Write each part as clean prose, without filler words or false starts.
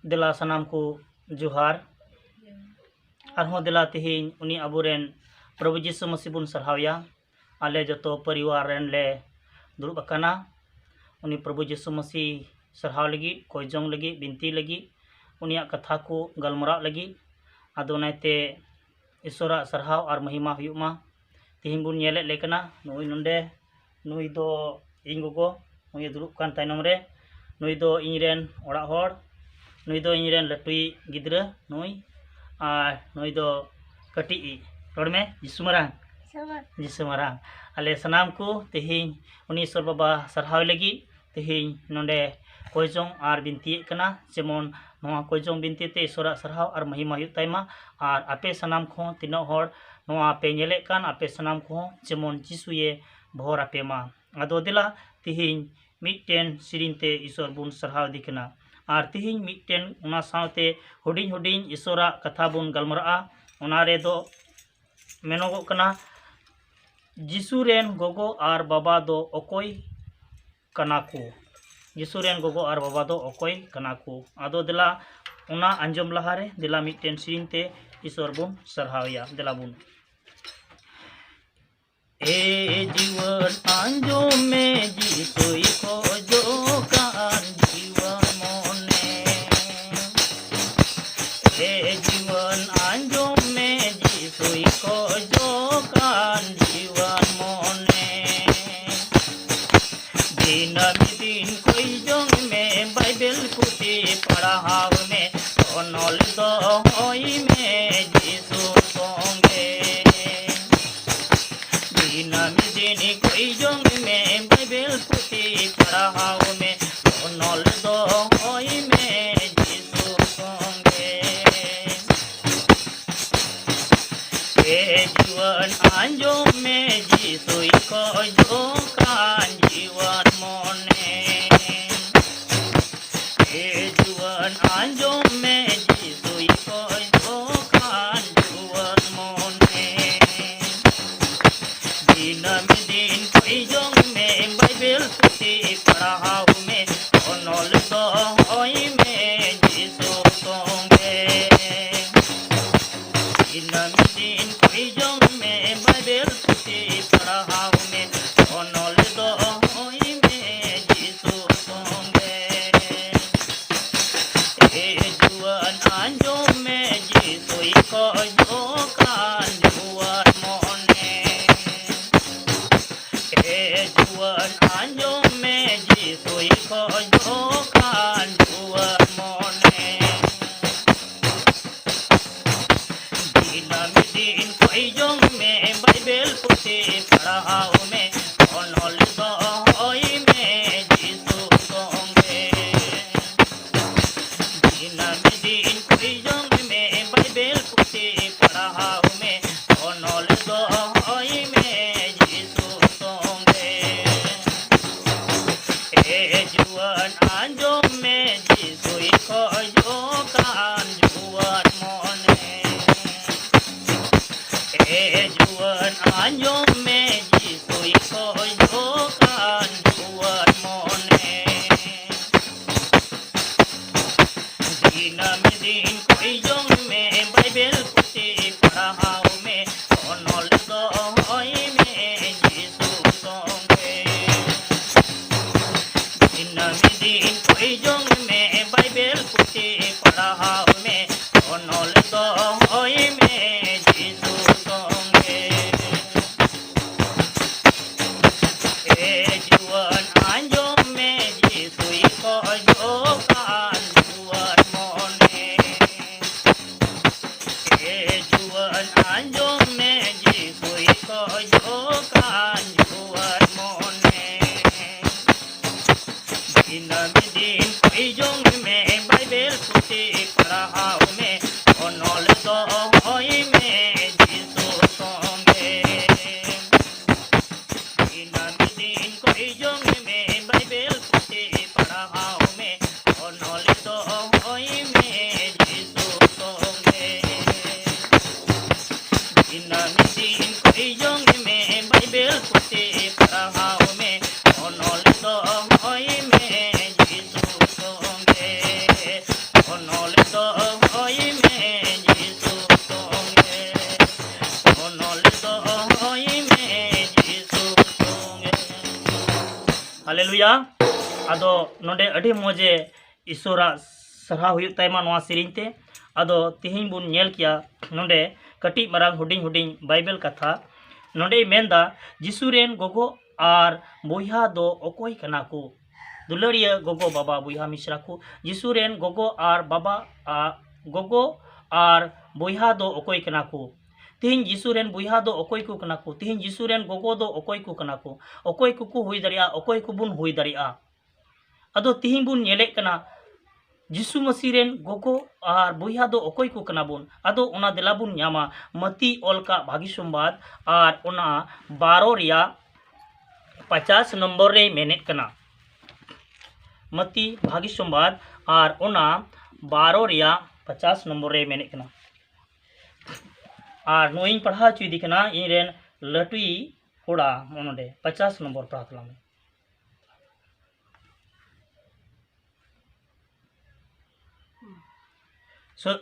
दिला सनाम को जोहार आरहों दिला तिहिन उनी अबुरेन प्रभु यीशु मसीह बुन सरहावया आले जतो परिवार रेन ले दुरुब अकाना उनी प्रभु यीशु मसीह सरहाव लगी कोयजोंग लगी बिनती लगी उनिया कथा को गलमराव लगी आदोनाते ईश्वरा सरहाव और महिमा हुयुमा तिहिन बुन नेले लेकना नुई नंदे नुई दो इन गोगो नुई दुरुब कान तायनम रे नुई दो इनरेन ओड़ा होड़ नुई दो इनरेन लटुई गिद्रा नुई और नुई दो कटी रोड में यीशु मरांग आले सनाम को तिहिन उनी ईश्वर बाबा सरहाव लगी तिहिन नंदे कोयजोंग और बिनती कना जेमन नोआ कोयजोंग बिनती ते ईश्वरा सरहाव और महिमा हुयुग तायमा और आपे सनाम को तिनो होड़ नोआ पे नेले कान आपे सनाम को जेमन जिसुये भोर आपे मा आदो दिला तिहिन मिटेन सिरिनते ईश्वर बुन सरहाव दिकना और तिहिन मिटेन उना सावते हुडिंग हुडिंग ईश्वरा कथा बुन गलमराआ उना रे दो मेनोगो कना जिसु रेन गोगो और बाबा दो ओकोय कना को जिसु रेन गोगो और बाबा दो ओकोय कना को आदो दिला उना अंजम लहारे दिला मिटेन सिरिनते ईश्वर बुन सरहावया दिला बुन ए जीवन अंजम में जिसुई खोजो कान जीवन मोने ए जीवन अंजम में जिसुई खोजो कान जीवन मोने दिन दिन कोई जोंग में बाइबल पुथी पढ़ाव में ओनल दो होई में जिसु संगे दिन कोई जोंग में बाइबल पुथी पढ़ाव में ओनल दो होई में जिसु संगे ए जीवन अंजम में जिसुई खोजो कान जीवन मोने ए जीवन अंजम में जिसुई खोजो कान जीवन मोने दिन कोई जोंग में बाइबल पुथी पढ़ाव में ओनल दो होई में जिसु संगे दिन कोई जोंग में बाइबल पुथी पढ़ाव में ओनल दो होई में जिसु संगे ए जुवन अंजम में जिसुई खोजो कान जुवन मोने ए जुवन अंजम में जिसुई खोजो कान जुवन मोने दिन कोई जोंग में बाइबल पुथी पढ़ाव में ओनल दो होई में जिसु संगे दिन कोई जोंग में बाइबल पुथी पढ़ाव में ओनल दो होई में जिसु संगे ए जुवन अंजम में जिसुई खोजो कान जुवन मोने ए जुवन अंजम में जिसुई खोजो कान जुवन मोने दिन कोई जोंग में बाइबल पुथी पढ़ाव में ओनल दो होई में जिसु संगे दिन कोई जोंग में बाइबल पुथी पढ़ाव में ओनल दो होई में जिसु संगे ए जुवन अंजम में जिसुई खोजो कान जुवन मोने ए जुवन अंजम में जिसुई खोजो कान जुवन मोने दिन कोई जोंग में बाइबल पुथी पढ़ाव में ओनल दो होई में जिसु संगे दिन कोई जोंग में बाइबल पुथी पढ़ाव में ओनल दो होई में जिसु संगे दिन कोई जोंग में बाइबल पुथी पढ़ाव में ओनल दो होई में जिसु संगे ओनल हुआ आदो नोडे अड़ी मजे ईश्वरा सरहा हुई ताइमा नोआ सिरिंते आदो तिहिं बुन नेल किया नोडे कटी मारांग हुडिंग हुडिंग बाइबल कथा नोडे मेंदा जिसुरेन गोगो आर बोया दो ओकोई कना को दुलरिया गोगो बाबा बोया मिश्रा को जिसुरेन गोगो आर बाबा गोगो आर बोया दो ओकोई कना को तिहिं जिसुरेन बोया दो ओकोई को कना को तिहिं जिसुरेन गोगो दो ओकोई को कना को ओकोई को हुई दरिया ओकोई को बुन हुई दरिया अदो तिहिं बुन नेले कना जिसु मसीरेन गोगो आर बोया दो ओकोई को कना बुन अदो ओना दिला बुन न्यामा मती ओलका भागी संबाद आर ओना 12 रिया 50 नंबर रे मेने कना मती भागी संबाद आर ओना 12 रिया 50 नंबर रे मेने कना आर नोइंग पढ़ा चुदी कना इरेन लटुई कोड़ा मोनोडे 50 नंबर पढ़ा तला में सो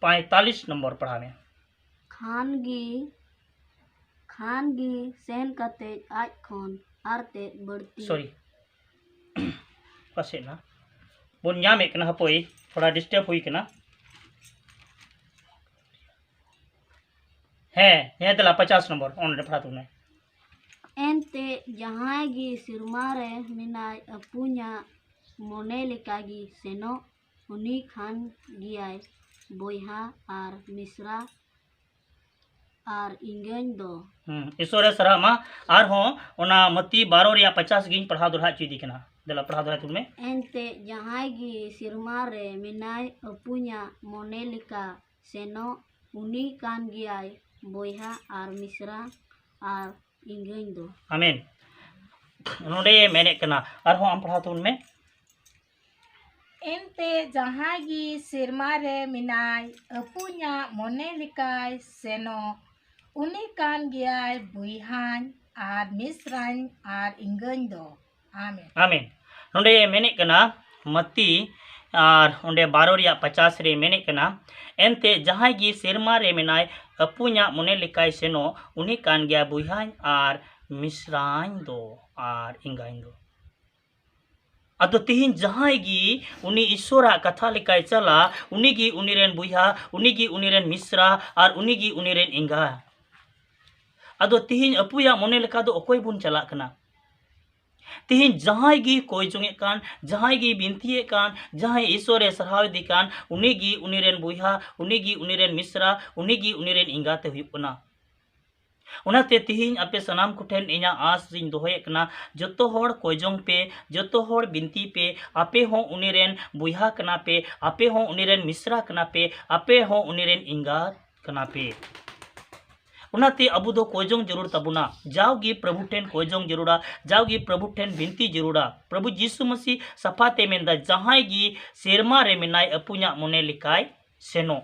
45 नंबर पढ़ा में खानगी सेन कते आज खन आरते बढ़ती सॉरी पासे ना बोन न्याम एक ना हपोई थोड़ा डिस्टर्ब हुई कना है तला 50 नंबर ऑन पढ़ा तुमने एनते जहां गी सिरमारे मिनाय अपुnya मोने लेकागी सेनो उनी खान गियाय बोया आर मिश्रा आर इंगन दो ईश्वरे सरामा आर हो ओना मती 12 रिया 50 गिन पढ़ा दोहा चीदी कना दला पढ़ा दोहा तुमने एनते जहां गी सिरमारे मिनाय अपुnya मोने लेका सेनो उनी कान गियाय बोया आर मिश्रा आर इंगन दो आमीन नोडे मेने कना आर हो आम पढ़ा तुमने एनते जहागी सिरमारे मिनाय अपुnya मोने लिकाय सेनो उनी कान गियाय बुइहान आर मिश्रान आर इंगन दो आमीन आमीन नोडे मेने कना मती आर ओंडे 12 रिया 50 रे मेने कना एनते जहागी सिरमा रे मिनाय अपुnya मोने लिकाय सेनो उनी कान गिया बुइहान आर मिश्रान दो आर इंगाइन दो अतो तिहिन जहांगी उनी ईश्वरा कथा लिकाय चला उनीगी उनीरेन बुया उनीगी उनीरेन मिश्रा और उनीगी उनीरेन इंगा अदो तिहिन अपुया मोने लेका दो ओकोय बुन चला कना तिहिन जहांगी कोई जुंगे कान जहांगी बिनतीये कान जहां ईश्वरे सरहाव दी कान उनीगी उनीरेन बुया उनीगी उनीरेन मिश्रा उनीगी उनीरेन इंगा ते हुई पना उनाते तिहिन आपे सनाम कुठेन इना आस जिन दोहे कना जतो होड़ कोयजोंग पे जतो होड़ बिनती पे आपे हो उनीरेन बुया कना पे आपे हो उनीरेन मिश्रा कना पे आपे हो उनीरेन इंगा कना पे उनाते अबु दो कोयजोंग जरूर तबुना जाओगी प्रभु ठेन कोयजोंग जरूरा जाओगी प्रभु ठेन बिनती जरूरा प्रभु यीशु मसीह सफाते मेंदा जहांगी सेरमा रे मिनाय अपुnya मोने लिकाय सेनो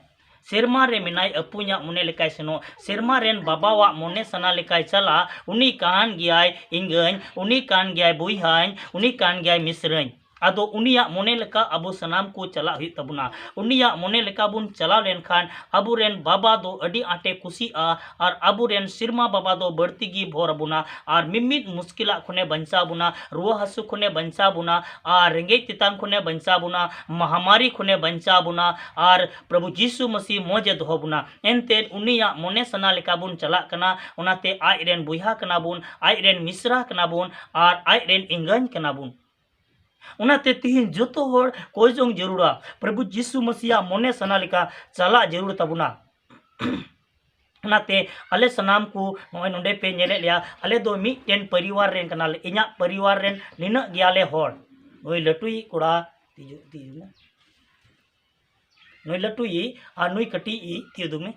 सेरमा रे मिनाय अपुnya मोने लेकाय सेनो सेरमा रेन बाबावा मोने सना लेकाय चला उनी कान गियाय इंगन उनी कान गियाय बुइहान उनी कान गियाय मिश्रन आदो उनिया मोने लेका अबो सनाम को चला हुई तबुना उनिया मोने लेका बुन चला लेनखान अबु रेन बाबा दो अडी आटे खुशी और अबु रेन सिरमा बाबा दो बढ़ती गी भोर बुना और मिमित मुश्किला खुने बंचा बुना रुआ हसु खुने बंचा बुना और रेंगे तितांग खुने बंचा बुना महामारी खुने बंचा बुना और प्रभु यीशु मसीह मौजे दो बुना एनते उनिया मोने सना लेका बुन चला कना उनाते आई रेन बुया कना बुन आई रेन मिश्रा कना बुन और आई रेन इंगन कना बुन उनाते तिहिन जतो होड़ कोयजोंग जरूरा प्रभु यीशु मसीह मोने सना लेका चला जरूर तबुना उनाते अले सनाम को नोय नोंडे पे नेले लिया अले दो मिटेन परिवार रेन कनाले इना परिवार रेन निना गियाले होड़ नोय लटुई कोड़ा तिजु ना नोय लटुई आ नोय कटी ई तियदु में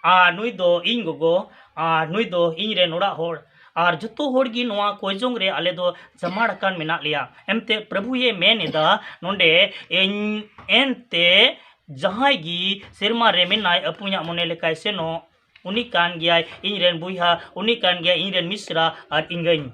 आ नोय दो इन गोगो आ नोय दो इन रे नोड़ा होड़ और जतो होड़गी नोआ कोयजोंग रे आले दो जमाड़कान मेना लिया एमते प्रभु ये मेनेदा नोंडे एनते जहांगी सेरमा रे मेनाय अपुnya मोने लेकाय सेनो उनी कान गियाय इन रेन बुया उनी कान गियाय इन रेन मिश्रा और इंगन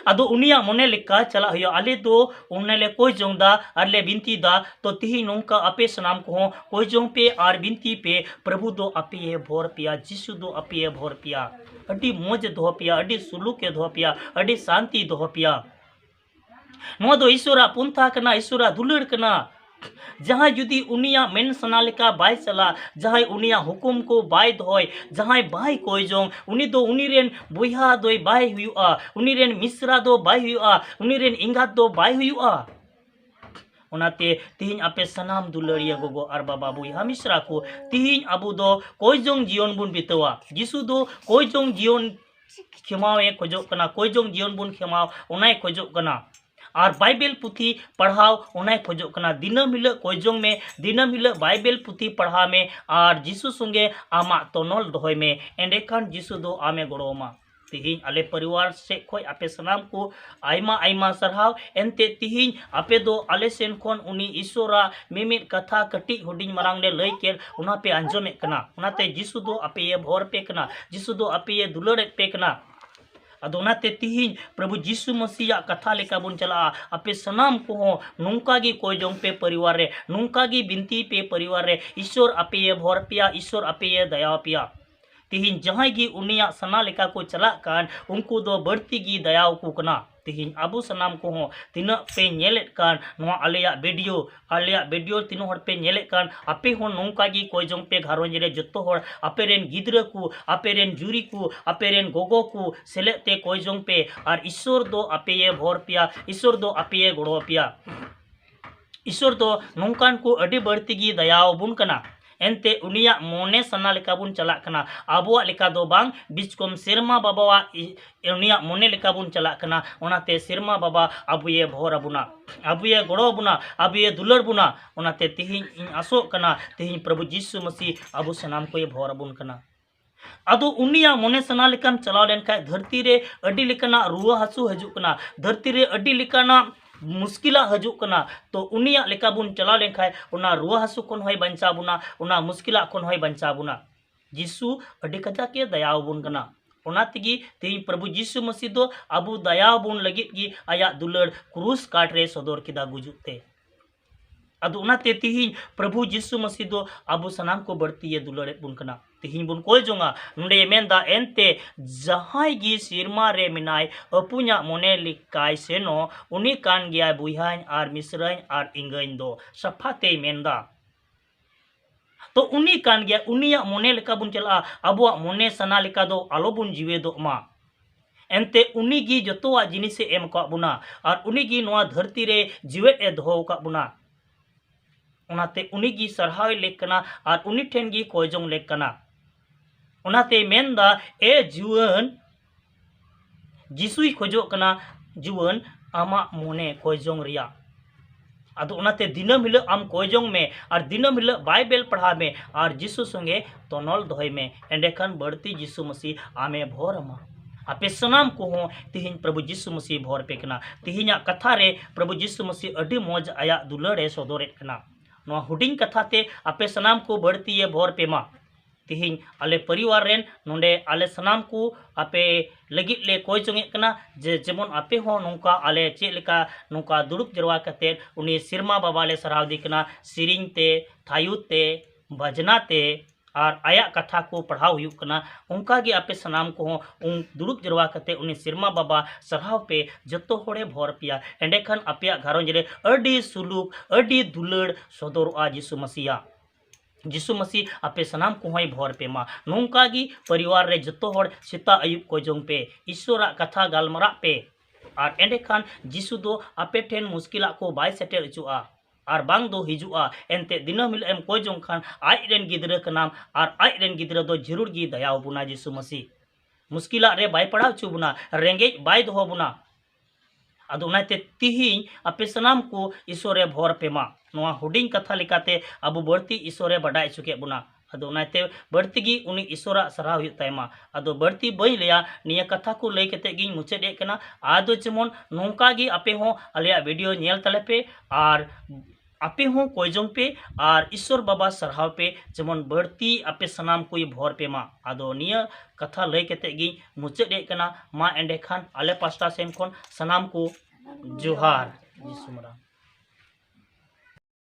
अदो उनिया मोने लेका चला हुआ आले दो उन्हें कोयजोंग दा अरले बिनती दा तो तिही नोंका अपे सनाम को कोयजोंग पे और बिनती पे प्रभु दो अपे भोर पिया जिसु दो अपे भोर पिया अडी मौज दोह पिया अडी सुलूके दोह पिया अडी शांति दोह पिया नोआ दो ईश्वरा पुंथा कना ईश्वरा दुलड़ कना जहाँ जुदी उनिया मेन सना लेका बाय चला जहाँ उनिया हुकुम को बाय दोय जहाँ बाय कोई जोंग उनी दो उनीरेन बुया दोय बाय हुआ उनीरेन मिश्रा दो बाय हुआ उनीरेन इंगात दो बाय हुआ ओनाते तिहिन आपे सनाम दुलरिया गोगो आर बाबा बुया मिश्रा को तिहिन अबु दो कोई जोंग जीवन बुन बितवा जिसु दो कोई जोंग जीवन खेमावे खोजो कना कोई जोंग जीवन बुन खेमाव ओनाय खोजो कना और बाइबल पुथी पढ़ाओ उन्हें खोजो कना दिनम हिल कोयजोंग में दिनम हिल बाइबल पुथी पढ़ा में और जिसु संगे आमा तोनल दोहय में एंडेखान जिसु दो आमे गड़ोमा तिहिन आले परिवार से खोय आपे सनाम को आयमा आयमा सरहाव एनते तिहिन आपे दो आले सेन खोन उनी ईश्वरा मिमित कथा कटी हुडिंग मारांग ले लई केर उना पे अंजोमे कना उनाते जिसु दो आपे ये भोर पे कना जिसु दो आपे ये दुलड़ पे कना अदोनाते तिहिन प्रभु जीसु मसीह कथा लेका बुन चला आपे सनाम को हो नोंका गी कोयजोंग पे परिवार रे नोंका गी बिनती पे परिवार रे ईश्वर आपे ये भोर पिया ईश्वर आपे ये दया पिया तिहिन जहां गी उनिया सना लेका को चला कान उनको दो बढ़ती गी दया को कना तिहिन अबु सनाम को हो तिना पे नेलेट कान नोआ आलेया वीडियो तिनो हर पे नेलेट कान आपे हो नोंका गी कोयजोंग पे घारोंज रे जत्तो हर आपे रेन गिद्रा को आपे रेन जुरी को आपे रेन गोगो को सेलेते कोयजोंग पे और ईश्वर दो आपे ये भोर पिया ईश्वर दो आपे ये गड़ो पिया ईश्वर दो नोंकान को अडी बढ़ती गी दयाव बुन कना एनते उनिया मोने सना लेका बुन चला कना आबुआ लेका दो बांग बिचकोम सिरमा बाबावा उनिया मोने लेका बुन चला कना ओनाते सिरमा बाबा अबुये भोर अबुना अबुये गड़ो बुना अबुये दुलड़ बुना ओनाते तिहिन इन आसो कना तिहिन प्रभु जीसु मसीह अबु सनाम को ये भोर अबुन कना अदो उनिया मोने सना लेकाम चलाव लेन खाय धरती रे अडी लेकाना रुआ हासु हजू कना धरती रे अडी लेकाना मुश्किला हजू कना तो उनिया लेका बुन चला लेन खाय उना रुआ हासु कोन होय बंचा बुना उना मुश्किला कोन होय बंचा बुना जीसु अडी कजा के दया बुन कना ओना तिगी तेई प्रभु जीसु मसीह दो अबु दया बुन लगी गी आया दुलड़ क्रूस काट रे सदर किदा गुजुते अदो उना ते तिहिन प्रभु जीसु मसीह दो अबु सनाम को बढ़ती ये दुलड़े बुन कना तिहिन बुन कोई जोंगा नुंडे मेंदा एनते जहाई गी सिरमा रे मिनाय अपुnya मोने लिकाय सेनो उनी कान गया बुहान आर मिसराइन आर इंगइन दो सफाते मेंदा तो उनी कान गया उनिया मोने लेका बुन चला अबुआ मोने सना लेका दो आलो बुन जीवे दो मा एनते उनी गी जतोआ जिनिसे एम का बुना और उनी गी नोआ धरती रे जीवे ए दोहो का बुना उनाते उनी गी सरहाव लेकना और उनी ठेन गी कोयजोंग लेकना उनाते मेंदा ए जुवन जिसुई खोजो कना जुवन आमा मोने कोयजोंग रिया अदो उनाते दिनम हिल आम कोयजोंग में और दिनम हिल बाइबल पढ़ा में और जिसु संगे तोनल दोहय में एंडेखान बढ़ती जिसु मसीह आमे भोर अमा आपे सनाम को हो तिहिन प्रभु जीसु मसीह भोर पे कना तिहिना कथा रे प्रभु जीसु मसीह अडी मौज आया दुलड़े सदोरे कना नोआ हुडिंग कथा ते आपे सनाम को बढ़ती ये भोर पे मा तिहिन आले परिवार रेन नोंडे आले सनाम को आपे लगी ले कोई चोंगे कना जे जेमन आपे हो नोंका आले चे लेका नोंका दुड़ुब जरवा कते उनी सिरमा बाबा ले सराव दी कना सिरिंग ते थायुत ते भजना ते और आया कथा को पढ़ाव हुई कना उनका गे आपे सनाम को हो उन दुड़ुब जरवा कते उनी सिरमा बाबा सराव पे जतो होड़े भोर पिया एंडेखान आपे घरोंज रे अडी सुलूक अडी दुलड़ सदोरआ जीसु मसीह आपे सनाम को होय भोर पे मा नोंका गी परिवार रे जतो होड़ सीता अयुब को जोंग पे ईश्वरा कथा गालमरा पे और एंडेखान जीसु दो आपे ठेन मुश्किला को बाय सेटेल चुआ और बांग दो हिजुआ एनते दिनम हिल एम कोई जोंग खान आय रेन गिद्रा का नाम और आय रेन गिद्रा दो जरूर गी दया बुना जीसु मसीह मुश्किला रे बाय पढ़ाव चु बुना रेंगे बाय दो बुना अदो उनाते तिहिन आपे सनाम को ईश्वरे भोर पे मा नोआ हुडिंग कथा लेकाते अबु बढ़ती ईश्वरे बडाय चुके बुना अदो उनाते बढ़ती गी उनी ईश्वरा सराव हुई तायमा अदो बढ़ती बई लिया निया कथा को लई कते गी मुचेद ए कना आदो जेमन नोंका गी आपे हो आलिया वीडियो नेल तले पे और आपे हो कोयजोंग पे और ईश्वर बाबा सरहाव पे जेमन बढ़ती आपे सनाम कोई भोर पे मा आदो निया कथा लई कते गी मुचेद ए कना मा एंडेखान आले पास्टा सेन कोन सनाम को जोहार जीसु मरा।